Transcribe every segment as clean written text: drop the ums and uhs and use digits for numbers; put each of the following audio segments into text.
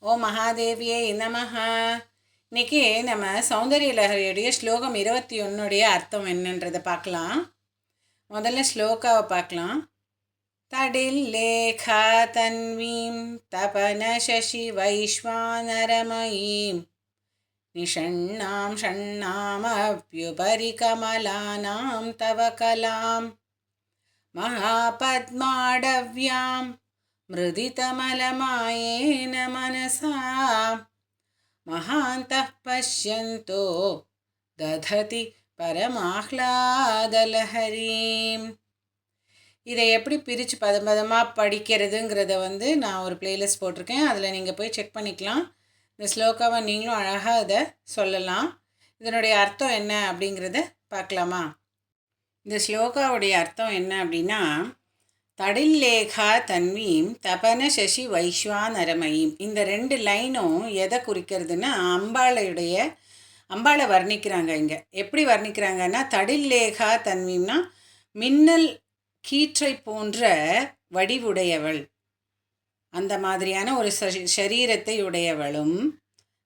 ஓம் மகாதேவியே நமஹ. இன்னைக்கு நம்ம சௌந்தரிய லஹரியுடைய ஸ்லோகம் 21 அர்த்தம் என்னன்றதை பார்க்கலாம். முதல்ல ஸ்லோகாவை பார்க்கலாம். தடில்லேகா தன்வீம் தபன சசி வைஸ்வானரமயீம் நிஷண்ணாம் ஷண்ணாமப்யுபரி கமலானாம் தவ கலாம் மகாபத்மாடவ்யாம் மிருதிதமலமாயேன மனசா மகாந்தः பஷ்யந்தோ தததி பரமாஹ்லாதலஹரீம். இதை எப்படி பிரித்து பதமாக படிக்கிறதுங்கிறத நான் ஒரு பிளேலிஸ்ட் போட்டிருக்கேன். அதில் நீங்கள் போய் செக் பண்ணிக்கலாம். இந்த ஸ்லோகாவை நீங்களும் அழகாக அதை சொல்லலாம். இதனுடைய அர்த்தம் என்ன அப்படிங்கிறத பார்க்கலாமா? இந்த ஸ்லோகாவுடைய அர்த்தம் என்ன அப்படின்னா, தடில்லேகா தன்வீம் தபன சசி வைஸ்வானரமயீம். இந்த 2 லைனும் எதை குறிக்கிறதுனா அம்பாளை வர்ணிக்கிறாங்க. இங்கே எப்படி வர்ணிக்கிறாங்கன்னா, தடில்லேகா தன்வீம்னா மின்னல் கீற்றை போன்ற வடிவுடையவள், அந்த மாதிரியான ஒரு சரீரத்தை உடையவளும்,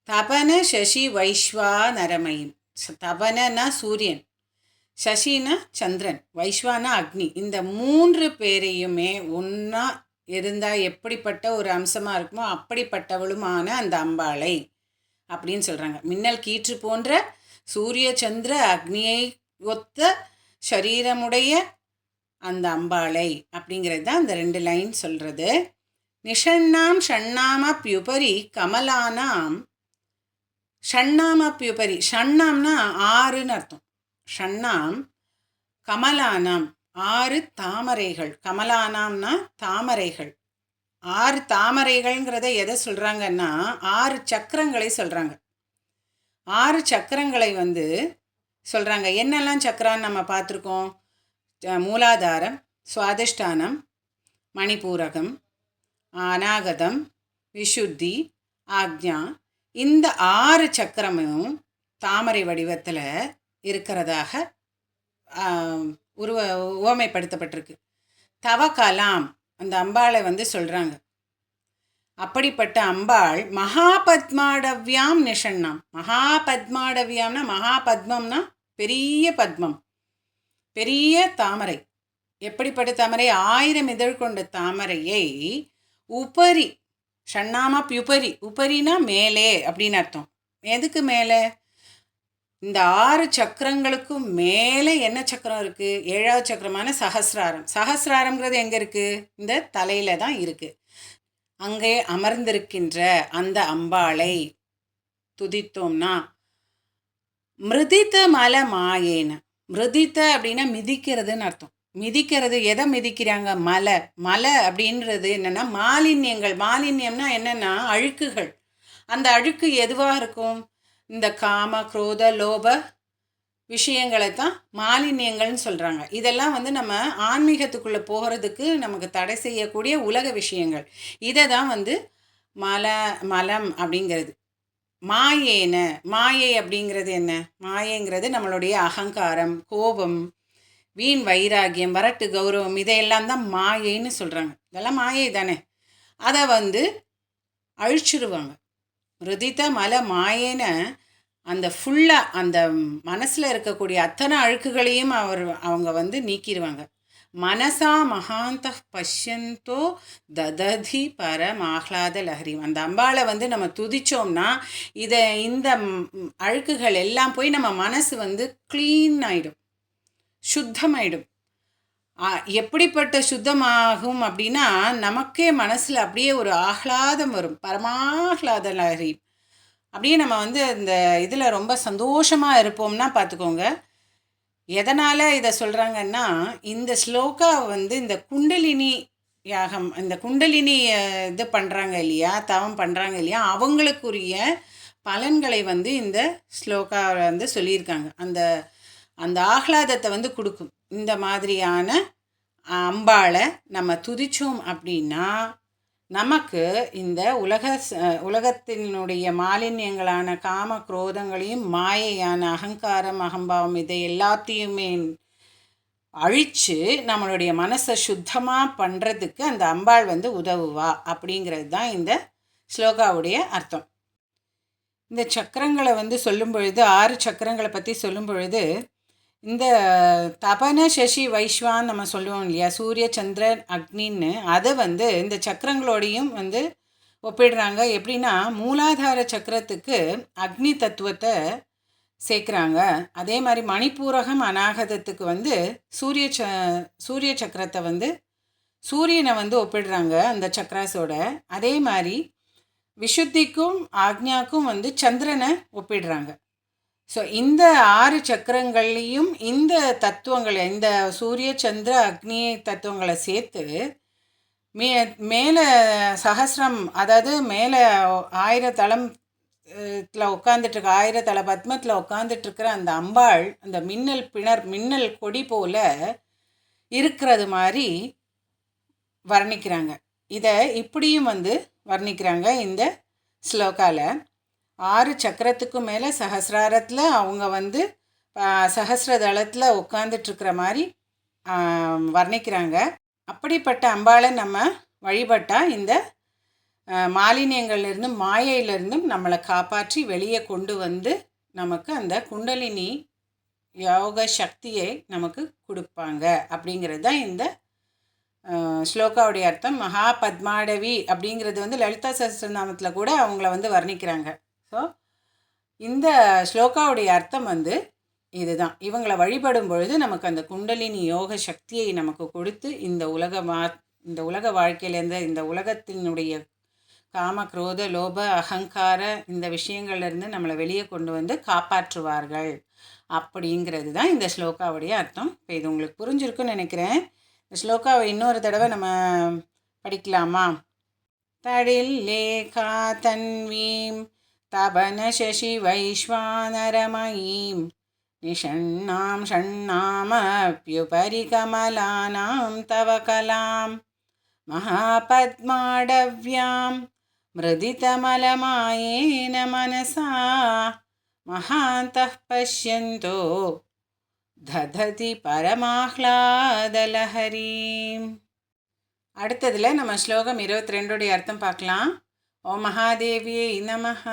தபன சசி வைஸ்வானரமயீம். தபனனா சூரியன், சசினா சந்திரன், வைஸ்வானா அக்னி. இந்த 3 பேரையுமே ஒன்றா இருந்தால் எப்படிப்பட்ட ஒரு அம்சமாக இருக்குமோ அப்படிப்பட்டவளுமான அந்த அம்பாளை அப்படின்னு சொல்கிறாங்க. மின்னல் கீற்று போன்ற சூரிய சந்திர அக்னியை ஒத்த சரீரமுடைய அந்த அம்பாளை அப்படிங்கிறது தான் அந்த 2 லைன் சொல்கிறது. நிஷண்ணாம் ஷண்ணாமப்யுபரி கமலானாம். ஷண்ணாமப்யுபரி, ஷண்ணாம்னா 6ன்னு அர்த்தம். ஷண்ணாம் கமலானாம் 6 தாமரைகள். கமலானாம்னா தாமரைகள். 6 தாமரைகள்ங்கிறத எதை சொல்கிறாங்கன்னா 6 சக்கரங்களை சொல்கிறாங்க. 6 சக்கரங்களை சொல்கிறாங்க. என்னெல்லாம் சக்கரான்னு நம்ம பார்த்துருக்கோம். மூலாதாரம், சுவாதிஷ்டானம், மணிபூரகம், அநாகதம், விசுத்தி, ஆக்ஞா. இந்த 6 சக்கரமும் தாமரை வடிவத்தில் இருக்கிறதாக உவமைப்படுத்தப்பட்டிருக்கு. தவகலாம் அந்த அம்பாளை சொல்கிறாங்க. அப்படிப்பட்ட அம்பாள் மகாபத்மாடவ்யாம் நிஷண்ணாம். மகாபத்மாடவ்யாம்னா மகாபத்மம்னா பெரிய பத்மம், பெரிய தாமரை. எப்படிப்பட்ட தாமரை? 1000 இதழ் கொண்ட தாமரையை உபரி, ஷண்ணாமப்யுபரி, உபரினா மேலே அப்படின்னு அர்த்தம். எதுக்கு மேலே? இந்த 6 சக்கரங்களுக்கும் மேலே என்ன சக்கரம் இருக்குது? 7வது சக்கரமான சஹஸ்ராரம். சஹஸ்ராரம்ங்கிறது எங்கே இருக்குது? இந்த தலையில் தான் இருக்குது. அங்கே அமர்ந்திருக்கின்ற அந்த அம்பாளை துதித்தோம்னா மிருதித்த மல மாயேன. மிருதித்த அப்படின்னா மிதிக்கிறதுன்னு அர்த்தம். மிதிக்கிறது, எதை மிதிக்கிறாங்க? மலை. மலை அப்படின்றது என்னென்னா மாலின்யங்கள். மாலின்யம்னா என்னென்னா அழுக்குகள். அந்த அழுக்கு எதுவாக இருக்கும்? இந்த காம குரோத லோப விஷயங்களை தான் மாலின்யங்கள்னு சொல்கிறாங்க. இதெல்லாம் நம்ம ஆன்மீகத்துக்குள்ளே போகிறதுக்கு நமக்கு தடை செய்யக்கூடிய உலக விஷயங்கள். இதை தான் மலம் அப்படிங்கிறது. மாயேன, மாயை அப்படிங்கிறது என்ன? மாயைங்கிறது நம்மளுடைய அகங்காரம், கோபம், வீண் வைராகியம், வரட்டு கௌரவம், இதையெல்லாம் தான் மாயைன்னு சொல்கிறாங்க. இதெல்லாம் மாயை தானே. அதை அழிச்சிருவாங்க. ருதித மல மாயேன அந்த ஃபுல்லாக அந்த மனசில் இருக்கக்கூடிய அத்தனை அழுக்குகளையும் அவங்க நீக்கிடுவாங்க. மனசா மகாந்த பஷ்யந்தோ தததி பரமாஹ்லாத லஹரி. அந்த அம்பாளை நம்ம துதிச்சோம்னா இந்த அழுக்குகள் எல்லாம் போய் நம்ம மனசு க்ளீன் ஆகிடும், சுத்தமாயிடும். எப்படிப்பட்ட சுத்தமாகும் அப்படின்னா நமக்கே மனசில் அப்படியே ஒரு ஆஹ்லாதம் வரும். பரமாஹ்லாத லஹரி. அப்படியே நம்ம இந்த இதில் ரொம்ப சந்தோஷமாக இருப்போம்னா பார்த்துக்கோங்க. எதனால் இதை சொல்கிறாங்கன்னா, இந்த ஸ்லோகா இந்த குண்டலினி யாகம், இந்த குண்டலினி இது பண்ணுறாங்க இல்லையா, தவம் பண்ணுறாங்க இல்லையா, அவங்களுக்குரிய பலன்களை இந்த ஸ்லோகா சொல்லியிருக்காங்க. அந்த ஆஹ்லாதத்தை கொடுக்கும். இந்த மாதிரியான அம்பாளை நம்ம துதிச்சோம் அப்படின்னா நமக்கு இந்த உலகத்தினுடைய மாலின்யங்களான காம குரோதங்களையும் மாயையான அகங்காரம், அகம்பாவம், இதை எல்லாத்தையுமே அழித்து நம்மளுடைய மனசை சுத்தமாக பண்ணுறதுக்கு அந்த அம்பாள் உதவுவா அப்படிங்கிறது தான் இந்த ஸ்லோகாவுடைய அர்த்தம். இந்த சக்கரங்களை சொல்லும் பொழுது 6 சக்கரங்களை பற்றி சொல்லும் பொழுது இந்த தபன சசி வைஸ்வான் நம்ம சொல்லுவோம் இல்லையா, சூரிய சந்திரன் அக்னின்னு, அதை இந்த சக்கரங்களோடையும் ஒப்பிடுறாங்க. எப்படின்னா மூலாதார சக்கரத்துக்கு அக்னி தத்துவத்தை சேர்க்குறாங்க. அதே மாதிரி மணிப்பூரகம் அநாகதத்துக்கு சூரிய சக்கரத்தை சூரியனை ஒப்பிடுறாங்க அந்த சக்கராஸோட. அதே மாதிரி விஷுத்திக்கும் ஆக்ஞாக்கும் சந்திரனை ஒப்பிடுறாங்க. ஸோ இந்த 6 சக்கரங்கள்லேயும் இந்த தத்துவங்களை, இந்த சூரிய சந்திர அக்னி தத்துவங்களை சேர்த்து மேலே சஹஸ்ரம், அதாவது மேலே 1000 தளத்தில் உட்காந்துட்ருக்க, 1000 தள பத்மத்தில் உட்காந்துட்ருக்கிற அந்த அம்பாள் அந்த மின்னல் கொடி போல் இருக்கிறது மாதிரி வர்ணிக்கிறாங்க. இதை இப்படியும் வர்ணிக்கிறாங்க இந்த ஸ்லோகாவில். 6 சக்கரத்துக்கும் மேலே சஹஸ்ராரத்தில் அவங்க சஹஸ்ரதளத்தில் உட்காந்துட்ருக்கிற மாதிரி வர்ணிக்கிறாங்க. அப்படிப்பட்ட அம்பாளை நம்ம வழிபட்டால் இந்த மாலின்யங்கள்லேருந்தும் மாயையிலிருந்தும் நம்மளை காப்பாற்றி வெளியே கொண்டு நமக்கு அந்த குண்டலினி யோக சக்தியை நமக்கு கொடுப்பாங்க. அப்படிங்கிறது தான் இந்த ஸ்லோகாவுடைய அர்த்தம். மகா பத்மாடவி அப்படிங்கிறது லலிதா சஹஸ்ரநாமத்தில் கூட அவங்கள வர்ணிக்கிறாங்க. ஸோ இந்த ஸ்லோகாவுடைய அர்த்தம் இதுதான். இவங்களை வழிபடும் பொழுது நமக்கு அந்த குண்டலினி யோக சக்தியை நமக்கு கொடுத்து இந்த உலக வாழ்க்கையிலேருந்து, இந்த உலகத்தினுடைய காம குரோத லோப அகங்கார இந்த விஷயங்கள்லேருந்து நம்மளை வெளியே கொண்டு காப்பாற்றுவார்கள். அப்படிங்கிறது தான் இந்த ஸ்லோகாவுடைய அர்த்தம். இப்போ இது உங்களுக்கு புரிஞ்சிருக்குன்னு நினைக்கிறேன். இந்த ஸ்லோகாவை இன்னொரு தடவை நம்ம படிக்கலாமா? தடில்லேகா தன்வீம் தபன சசி வைஸ்வானரமயீம் நிஷண்ணாம் ஷண்ணாமப்யுபரி கமலானாம் தவ கலாம் மகாபத்மாடவ்யாம் மிருதிதமலமாயேன மனசா மகாந்தः பஷ்யந்தோ தததி பரமாஹ்லாதலஹரீம். அடுத்ததில் நம்ம ஸ்லோகம் 22 அர்த்தம் பார்க்கலாம். ஓம் மகாதேவியே நமஹ.